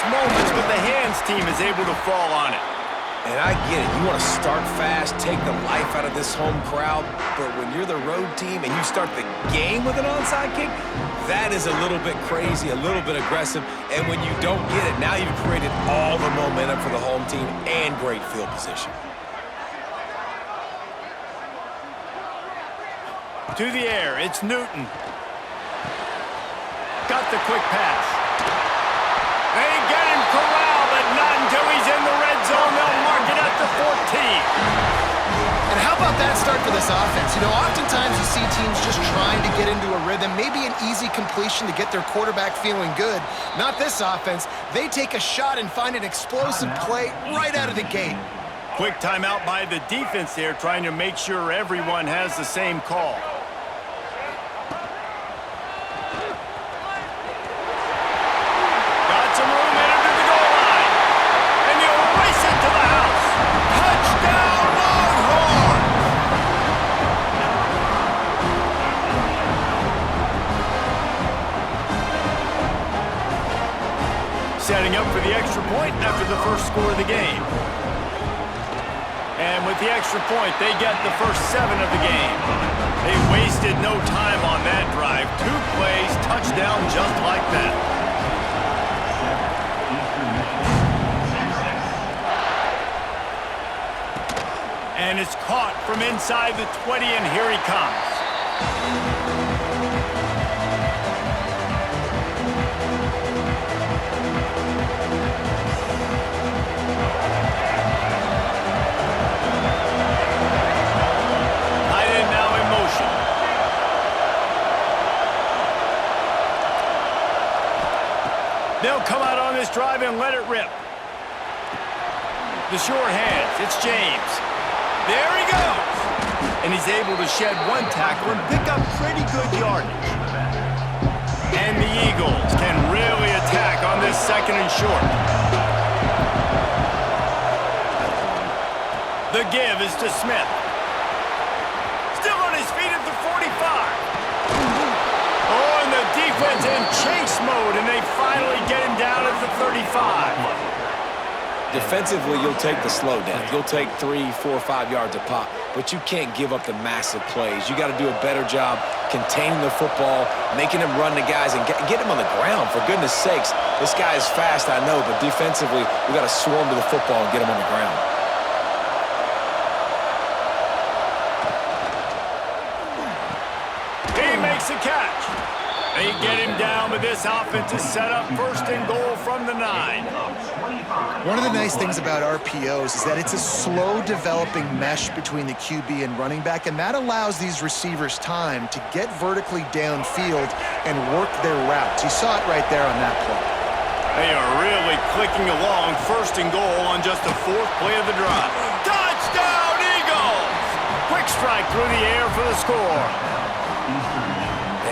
moments, but the hands team is able to fall on it. And I get it. You want to start fast, take the life out of this home crowd, but when you're the road team and you start the game with an onside kick, that is a little bit crazy, a little bit aggressive, and when you don't get it, now you've created all the momentum for the home team and great field position. To the air, it's Newton. Got the quick pass. They get him corralled, but not until he's in the red zone. They'll mark it at the 14. And how about that start for this offense? You know, oftentimes you see teams just trying to get into a rhythm, maybe an easy completion to get their quarterback feeling good. Not this offense. They take a shot and find an explosive play right out of the gate. Quick timeout by the defense there, trying to make sure everyone has the same call. Got some room headed to the goal line. And you'll race it to the house. Touchdown, Longhorn! Setting up for the extra point after the first score of the game. And with the extra point, they get the first 7 of the game. They wasted no time on that drive. 2 plays, touchdown just like that. And it's caught from inside the 20, and here he comes. They'll come out on this drive and let it rip. The short hands, it's James. There he goes. And he's able to shed 1 tackle and pick up pretty good yardage. And the Eagles can really attack on this 2nd and short. The give is to Smith. Still on his feet at the 45. Oh, and the defense in chase mode, and they finally get him down at the 35. Defensively, you'll take the slow down. You'll take 3, 4, 5 yards a pop, but you can't give up the massive plays. You got to do a better job containing the football, making him run the guys, and get him on the ground. For goodness sakes, this guy is fast, I know, but defensively, we got to swarm to the football and get him on the ground. He makes a catch. They get him down, but this offense is set up 1st and goal from the 9. One of the nice things about RPOs is that it's a slow developing mesh between the QB and running back, and that allows these receivers time to get vertically downfield and work their routes. You saw it right there on that play. They are really clicking along 1st and goal on just the 4th play of the drive. Touchdown, Eagles! Quick strike through the air for the score.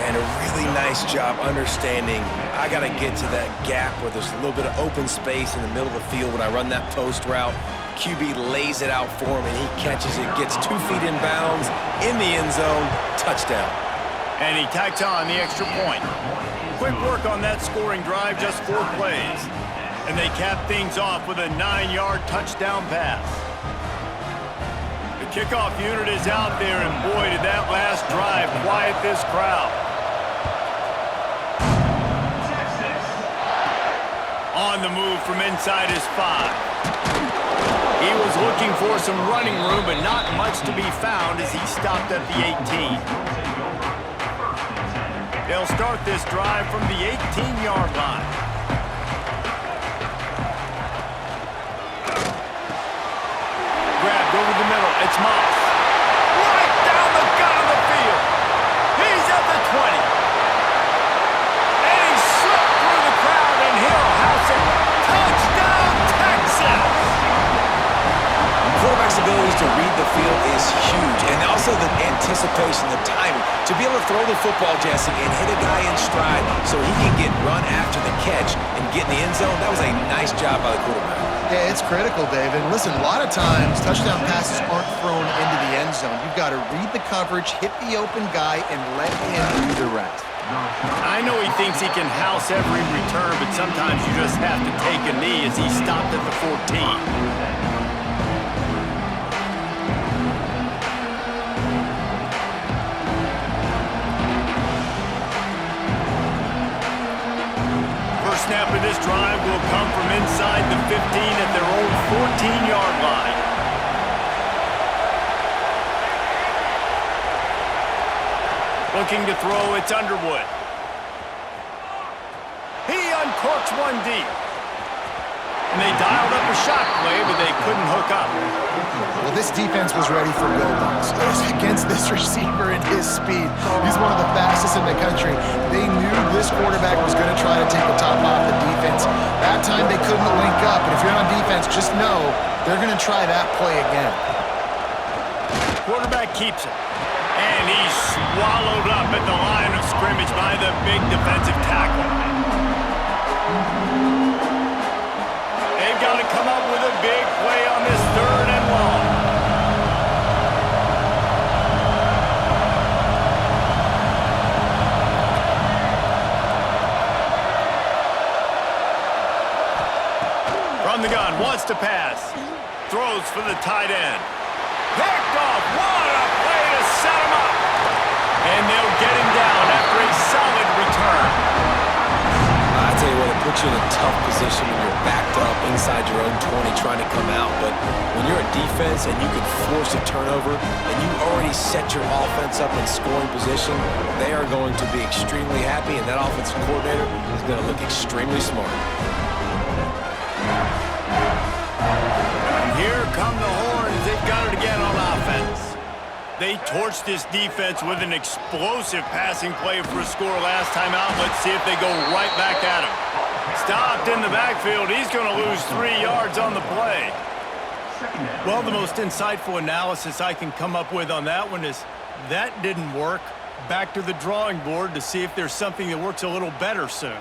And a really nice job understanding I got to get to that gap where there's a little bit of open space in the middle of the field when I run that post route. QB lays it out for him, and he catches it, gets 2 feet in bounds, in the end zone, touchdown. And he tacks on the extra point. Quick work on that scoring drive, just 4 plays. And they cap things off with a 9-yard touchdown pass. The kickoff unit is out there, and boy, did that last drive quiet this crowd. On the move from inside his 5. He was looking for some running room, but not much to be found as he stopped at the 18. They'll start this drive from the 18-yard line. Grabbed over the middle. It's Moss. Right down the gut of the field. He's at the 20. And he slipped through the crowd, and he'll house it. Touchdown, Texas! Quarterback's abilities to read the field is huge, and also the anticipation, the timing. To be able to throw the football, Jesse, and hit a guy in stride, so he can get run after the catch and get in the end zone. That was a nice job by the quarterback. Yeah, it's critical, David. Listen, a lot of times touchdown passes aren't thrown into the end zone. You've got to read the coverage, hit the open guy, and let him do the rest. I know he thinks he can house every return, but sometimes you just have to take a knee as he stopped at the 14. Snap of this drive will come from inside the 15 at their own 14-yard line. Looking to throw, it's Underwood. He uncorks one deep. And they dialed up a shot play, but they couldn't hook up. Well, this defense was ready for go-bucks. Against this receiver and his speed. He's one of the fastest in the country. They knew this quarterback was going to try to take the top off the defense. That time they couldn't link up, and if you're on defense, just know they're going to try that play again. Quarterback keeps it. And he's swallowed up at the line of scrimmage by the big defensive tackle. They've got to come up with a big play on this 3rd and long. From the gun, wants to pass. Throws for the tight end. Picked off. What a play to set him up. And they'll get him down after a solid return. I tell you what, it puts you in a tough position when you're backed up inside your own 20 trying to come out. But when you're a defense and you can force a turnover and you already set your offense up in scoring position, they are going to be extremely happy, and that offensive coordinator is going to look extremely smart. And here come the horns. They've got it again on offense. They torched this defense with an explosive passing play for a score last time out. Let's see if they go right back at him. Stopped in the backfield. He's going to lose 3 yards on the play. Well, the most insightful analysis I can come up with on that one is that didn't work. Back to the drawing board to see if there's something that works a little better soon.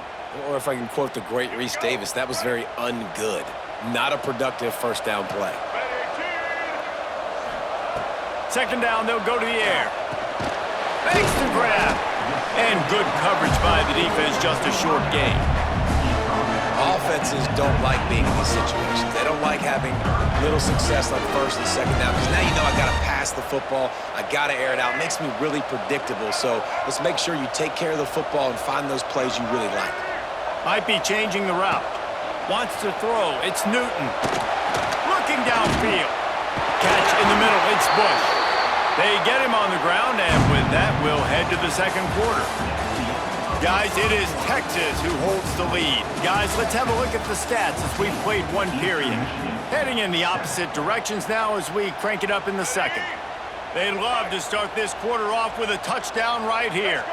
Or if I can quote the great Reese Davis, that was very ungood. Not a productive first down play. 2nd down, they'll go to the air. Makes the grab. And good coverage by the defense, just a short gain. Offenses don't like being in these situations. They don't like having little success on 1st and 2nd down, because now you know I got to pass the football. I got to air it out. It makes me really predictable. So let's make sure you take care of the football and find those plays you really like. Might be changing the route. Wants to throw. It's Newton. Looking downfield. Catch in the middle. It's Bush. They get him on the ground, and with that, we'll head to the 2nd quarter. Guys, it is Texas who holds the lead. Guys, let's have a look at the stats as we've played 1 period. Heading in the opposite directions now as we crank it up in the 2nd. They'd love to start this quarter off with a touchdown right here.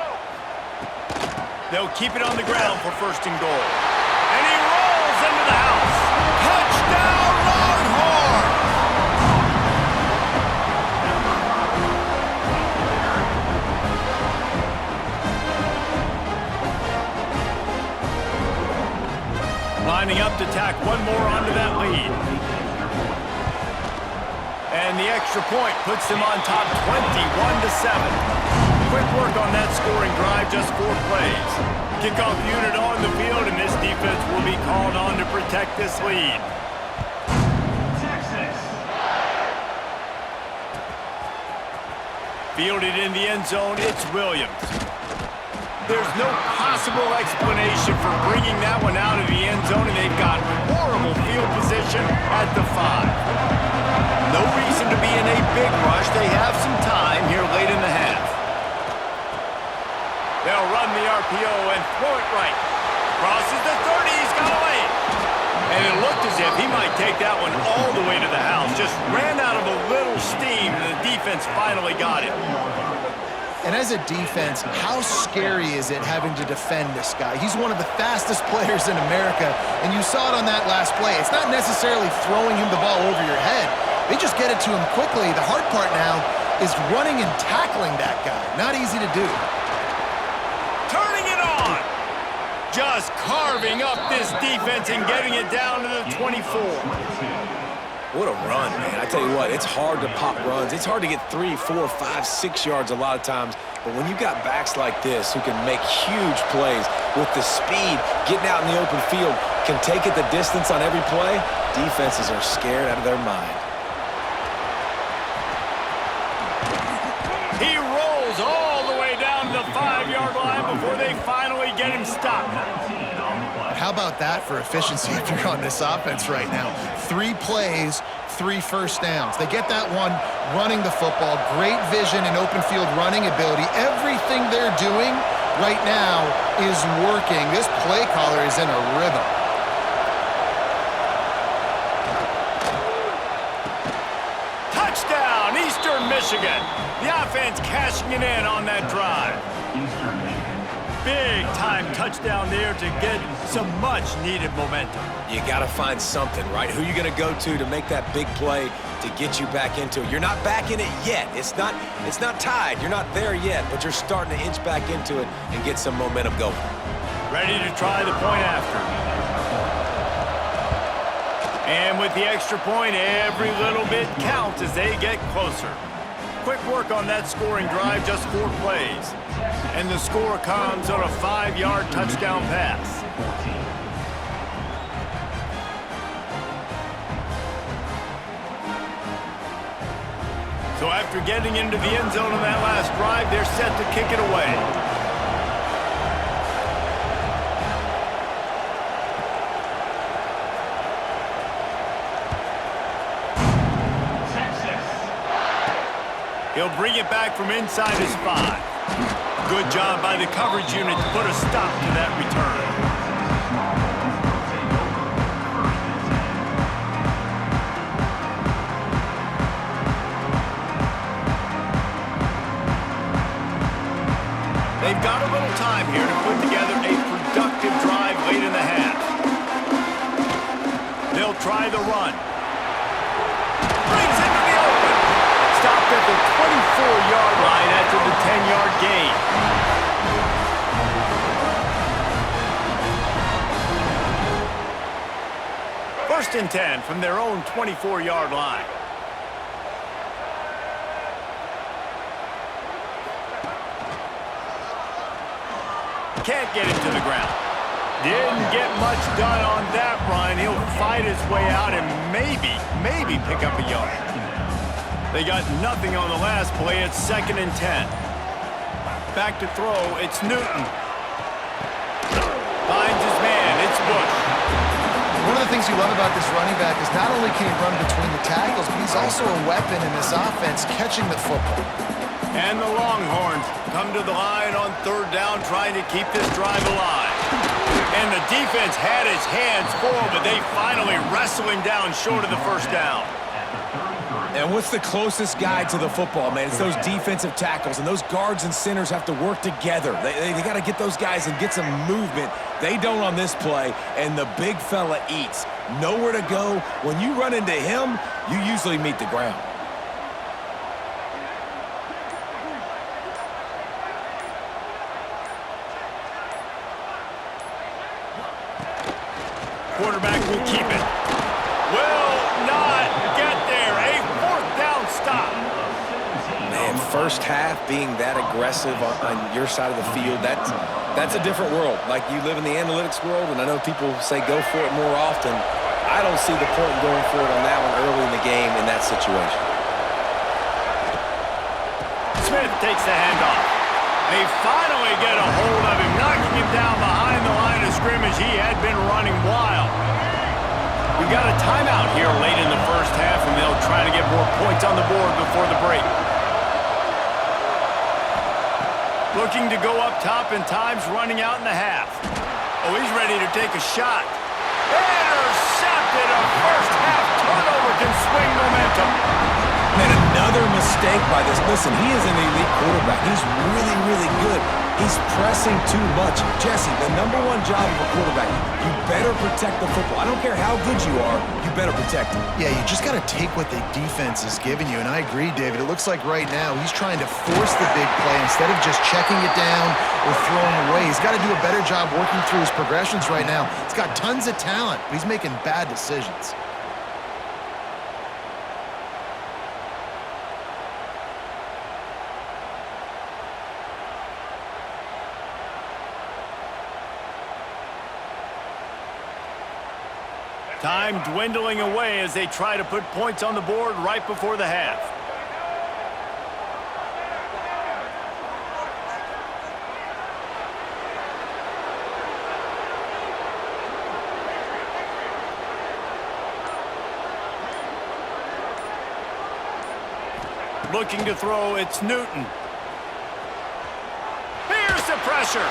They'll keep it on the ground for 1st and goal. And he rolls into the house. Touchdown, Longhorns! Lining up to tack one more onto that lead. And the extra point puts them on top 21-7. Quick work on that scoring drive, just 4 plays. Kickoff unit on the field, and this defense will be called on to protect this lead. Texas. Fielded in the end zone, it's Williams. There's no possible explanation for bringing that one out of the end zone, and they've got horrible field position at the 5. No reason to be in a big rush. They have some time here late in the half. They'll run the RPO and throw it right. Crosses the 30. He's got to lay it. And it looked as if he might take that one all the way to the house. Just ran out of a little steam, and the defense finally got it. And as a defense, how scary is it having to defend this guy? He's one of the fastest players in America, and you saw it on that last play. It's not necessarily throwing him the ball over your head. They just get it to him quickly. The hard part now is running and tackling that guy. Not easy to do. Turning it on. just carving up this defense and getting it down to the 24. What a run, man. I tell you what, it's hard to pop runs. It's hard to get 3, 4, 5, 6 yards a lot of times. But when you got backs like this who can make huge plays with the speed, getting out in the open field, can take it the distance on every play, defenses are scared out of their mind. He rolls all the way down to the 5-yard line before they finally get him stopped. How about that for efficiency if you're on this offense right now? 3 plays, 3 first downs. They get that one running the football, great vision and open field running ability. Everything they're doing right now is working. This play caller is in a rhythm. Touchdown, Eastern Michigan. The offense cashing it in on that drive. Big-time touchdown there to get some much-needed momentum. You got to find something, right? Who are you going to go to make that big play to get you back into it? You're not back in it yet. It's not tied. You're not there yet, but you're starting to inch back into it and get some momentum going. Ready to try the point after. And with the extra point, every little bit counts as they get closer. Quick work on that scoring drive, just 4 plays. And the score comes on a 5-yard touchdown pass. So after getting into the end zone on that last drive, they're set to kick it away. He'll bring it back from inside his 5. Good job by the coverage unit to put a stop to that return. They've got a little time here to put together a productive drive late in the half. They'll try the run. Brings it to the open. Stopped at the 24-yard line after the 10-yard gain. First and 10 from their own 24-yard line. Can't get him to the ground. Didn't get much done on that run. He'll fight his way out and maybe pick up a yard. They got nothing on the last play. It's 2nd and 10. Back to throw. It's Newton. Finds his man. It's Bush. One of the things you love about this running back is not only can he run between the tackles, but he's also a weapon in this offense catching the football. And the Longhorns come to the line on 3rd down trying to keep this drive alive. And the defense had his hands full, but they finally wrestle him down short of the 1st down. And what's the closest guy to the football, man? It's those defensive tackles, and those guards and centers have to work together. They got to get those guys and get some movement. They don't on this play, and the big fella eats. Nowhere to go. When you run into him, you usually meet the ground. Quarterback will keep it. Will not get there. A 4th down stop. Man, first half being that aggressive on your side of the field, that's a different world. Like, you live in the analytics world, and I know people say go for it more often. I don't see the point in going for it on that one early in the game in that situation. Smith takes the handoff. They finally get a hold of him, knocking him down behind the line of scrimmage. He had been running wild. We've got a timeout here late in the first half, and they'll try to get more points on the board before the break. Looking to go up top, and time's running out in the half. Oh, he's ready to take a shot. Intercepted. A first half turnover can swing momentum. Man, Another mistake by this. Listen, he is an elite quarterback. He's really, really good. He's pressing too much. Jesse, the number one job of a quarterback, you better protect the football. I don't care how good you are, you better protect it. Yeah, you just got to take what the defense is giving you, and I agree, David. It looks like right now he's trying to force the big play instead of just checking it down or throwing away. He's got to do a better job working through his progressions right now. He's got tons of talent, but he's making bad decisions. Time dwindling away as they try to put points on the board right before the half. Looking to throw, it's Newton. Here's the pressure.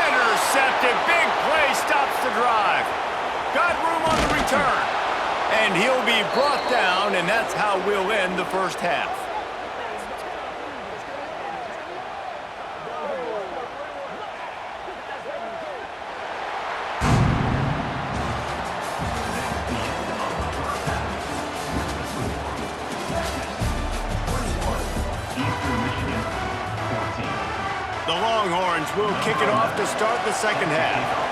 Intercepted. Big play stops the drive. Got room on the return. And he'll be brought down, and that's how we'll end the first half. The Longhorns will kick it off to start the second half.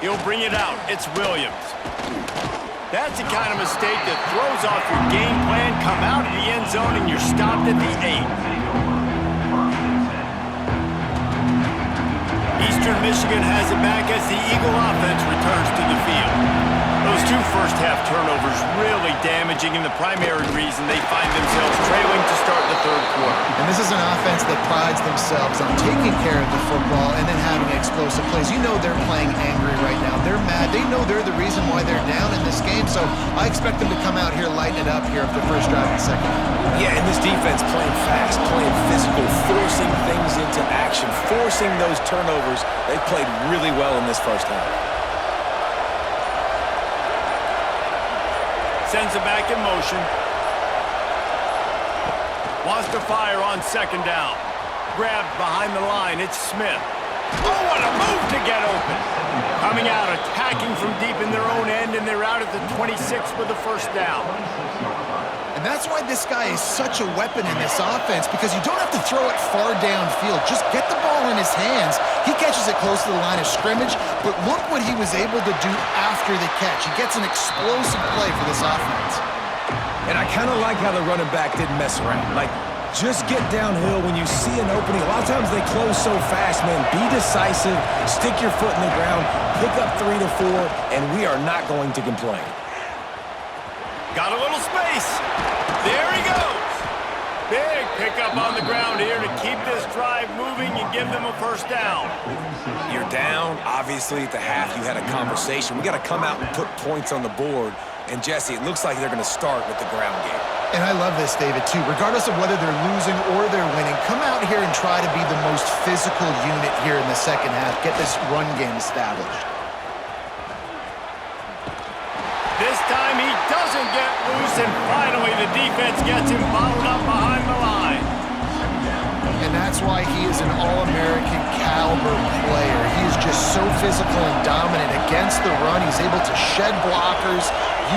He'll bring it out. It's Williams. That's the kind of mistake that throws off your game plan. Come out of the end zone and you're stopped at the 8. Eastern Michigan has it back as the Eagle offense returns to the field. Those two first-half turnovers really damaging, and the primary reason they find themselves trailing to start the third quarter. And this is an offense that prides themselves on taking care of the football and then having explosive plays. You know they're playing angry right now. They're mad. They know they're the reason why they're down in this game, so I expect them to come out here, lighten it up here of the first drive and second half. Yeah, and this defense playing fast, playing physical, forcing things into action, forcing those turnovers. They played really well in this first half. Sends it back in motion. Wants to fire on second down. Grabbed behind the line, it's Smith. Oh, what a move to get open. Coming out, attacking from deep in their own end, and they're out at the 26 with the first down. And that's why this guy is such a weapon in this offense, because you don't have to throw it far downfield. Just get the ball in his hands. He catches it close to the line of scrimmage, but look what he was able to do after the catch. He gets an explosive play for this offense. And I kind of like how the running back didn't mess around. Like, just get downhill when you see an opening. A lot of times they close so fast, man. Be decisive, stick your foot in the ground, pick up 3 to 4, and we are not going to complain. Got a little space. There he goes. Big pickup on the ground here to keep this drive moving and give them a first down. You're down. Obviously, at the half, you had a conversation. We got to come out and put points on the board. And, Jesse, it looks like they're going to start with the ground game. And I love this, David, too. Regardless of whether they're losing or they're winning, come out here and try to be the most physical unit here in the second half. Get this run game established. This time he doesn't get loose, and finally the defense gets him bottled up behind the line. And that's why he is an All-American caliber player. He is just so physical and dominant against the run. He's able to shed blockers,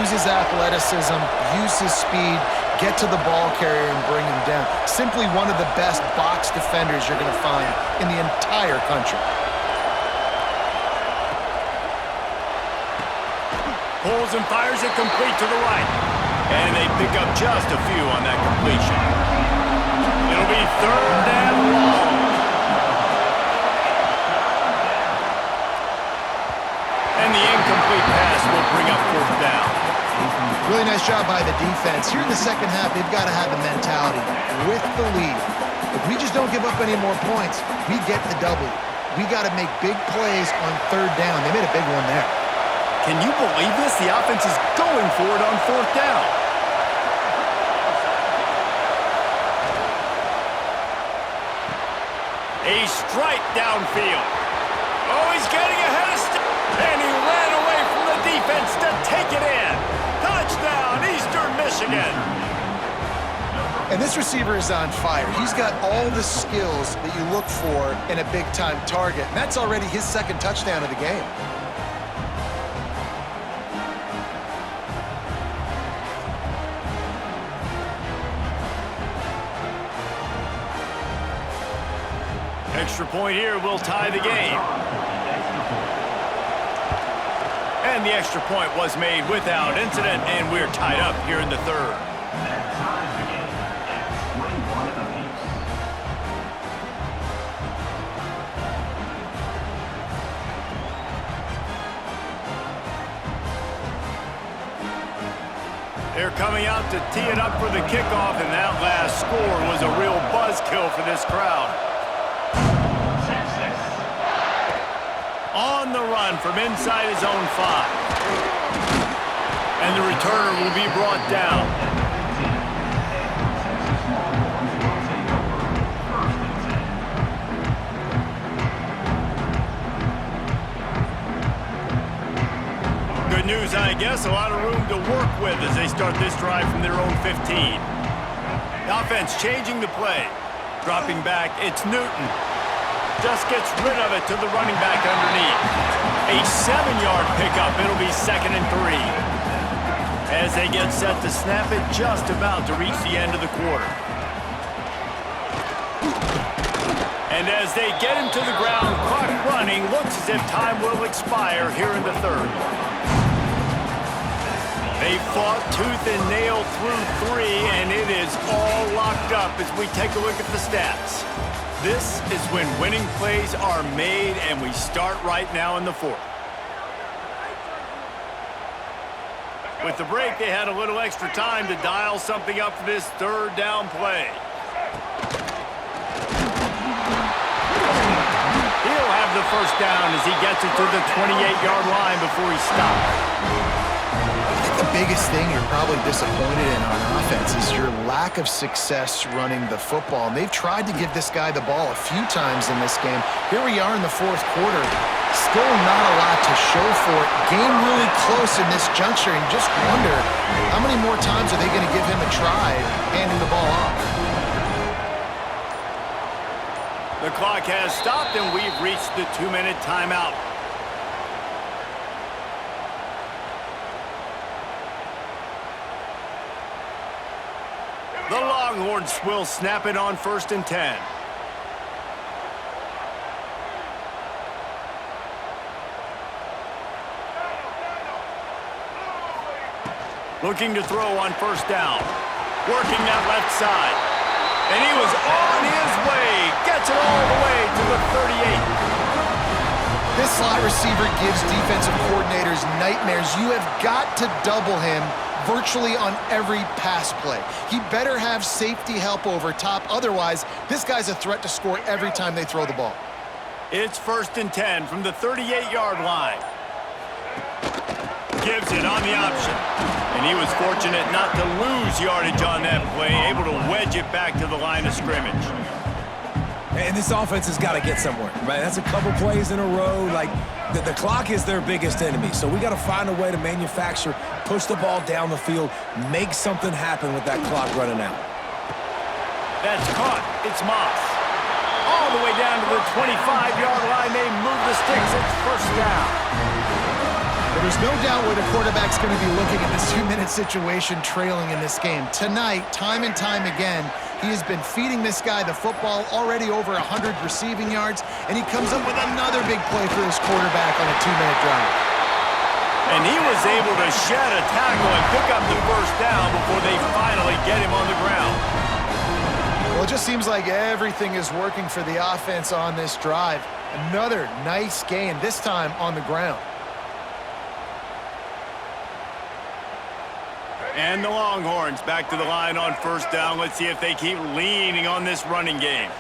use his athleticism, use his speed, get to the ball carrier and bring him down. Simply one of the best box defenders you're going to find in the entire country. Pulls and fires it complete to the right. And they pick up just a few on that completion. It'll be third and long. And the incomplete pass will bring up fourth down. Really nice job by the defense. Here in the second half, they've got to have the mentality with the lead. If we just don't give up any more points, we get the W. We got to make big plays on third down. They made a big one there. Can you believe this? The offense is going for it on fourth down. A strike downfield. Oh, he's getting ahead of and he ran away from the defense to take it in. Touchdown, Eastern Michigan. And this receiver is on fire. He's got all the skills that you look for in a big-time target. And that's already his second touchdown of the game. Extra point here will tie the game. And the extra point was made without incident, and we're tied up here in the third. They're coming out to tee it up for the kickoff, and that last score was a real buzzkill for this crowd. On the run from inside his own 5. And the returner will be brought down. Good news, I guess. A lot of room to work with as they start this drive from their own 15. The offense changing the play. Dropping back, it's Newton. Just gets rid of it to the running back underneath. A 7-yard pickup. It'll be 2nd and 3. As they get set to snap it, just about to reach the end of the quarter. And as they get him to the ground, clock running, looks as if time will expire here in the third. They fought tooth and nail through 3, and it is all locked up as we take a look at the stats. This is when winning plays are made, and we start right now in the fourth. With the break, they had a little extra time to dial something up for this third down play. He'll have the first down as he gets it to the 28-yard line before he stops. The biggest thing you're probably disappointed in on offense is your lack of success running the football. And they've tried to give this guy the ball a few times in this game. Here we are in the fourth quarter. Still not a lot to show for it. Game really close in this juncture, and you just wonder how many more times are they going to give him a try handing the ball off. The clock has stopped, and we've reached the 2-minute timeout. The Longhorns will snap it on 1st and 10. Looking to throw on 1st down. Working that left side. And he was on his way. Gets it all the way to the 38. This slot receiver gives defensive coordinators nightmares. You have got to double him virtually on every pass play. He better have safety help over top. Otherwise, this guy's a threat to score every time they throw the ball. It's 1st and 10 from the 38-yard line. Gives it on the option. And he was fortunate not to lose yardage on that play, able to wedge it back to the line of scrimmage. And this offense has got to get somewhere, right? That's a couple plays in a row. Like, the clock is their biggest enemy. So we got to find a way to manufacture, push the ball down the field, make something happen with that clock running out. That's caught. It's Moss. All the way down to the 25-yard line. They move the sticks. It's 1st down. Well, there's no doubt where the quarterback's going to be looking at this 2-minute situation trailing in this game. Tonight, time and time again, he has been feeding this guy the football, already over 100 receiving yards, and he comes up with another big play for his quarterback on a 2-minute drive. And he was able to shed a tackle and pick up the 1st down before they finally get him on the ground. Well, it just seems like everything is working for the offense on this drive. Another nice gain, this time on the ground. And the Longhorns back to the line on 1st down. Let's see if they keep leaning on this running game.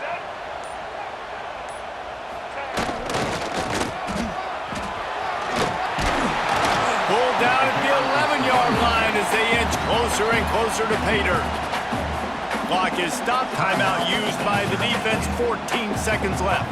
Pulled down at the 11-yard line as they inch closer and closer to pay dirt. Clock is stopped. Timeout used by the defense. 14 seconds left.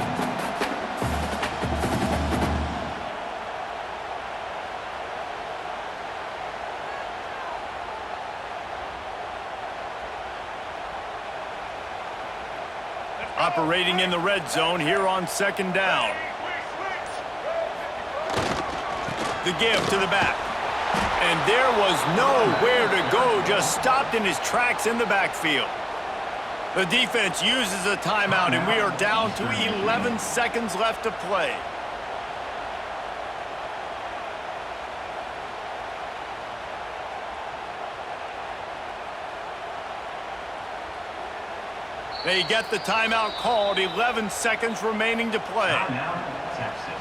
Operating in the red zone here on second down. The give to the back. And there was nowhere to go, just stopped in his tracks in the backfield. The defense uses a timeout, and we are down to 11 seconds left to play. They get the timeout called, 11 seconds remaining to play. Timeout, Texas.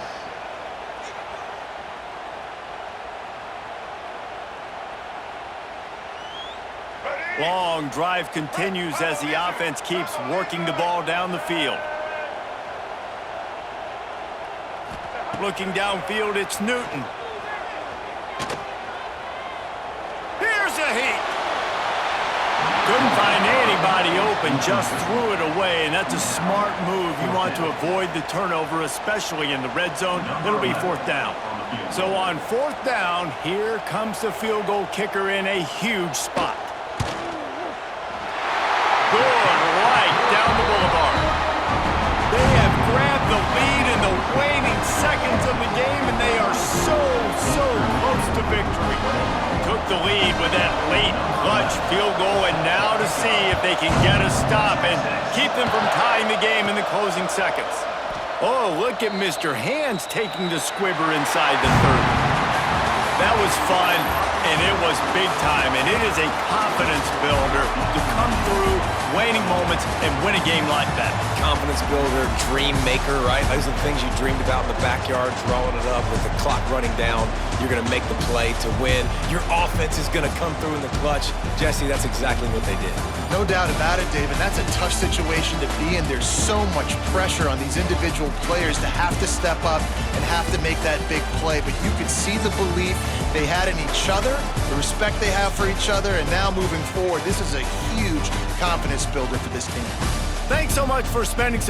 Long drive continues as the offense keeps working the ball down the field. Looking downfield, it's Newton. Here's a heat. Couldn't find anybody open, just threw it away, and that's a smart move. You want to avoid the turnover, especially in the red zone. It'll be fourth down. So on fourth down, here comes the field goal kicker in a huge spot. Good right down the boulevard. They have grabbed the lead in the waning seconds of the game, and they are so close to victory. Took the lead with that late clutch field goal, and now to see if they can get a stop and keep them from tying the game in the closing seconds. Oh, look at Mr. Hands taking the squibber inside the 30. That was fun, and it was big time, and it is a confidence builder to come through waning moments and win a game like that. Confidence builder, dream maker, right? Those are the things you dreamed about in the backyard, drawing it up with the clock running down. You're going to make the play to win. Your offense is going to come through in the clutch. Jesse, that's exactly what they did. No doubt about it, David. That's a tough situation to be in. There's so much pressure on these individual players to have to step up and have to make that big play. But you could see the belief they had in each other, the respect they have for each other, and now moving forward, this is a huge confidence builder for this team. Thanks so much for spending some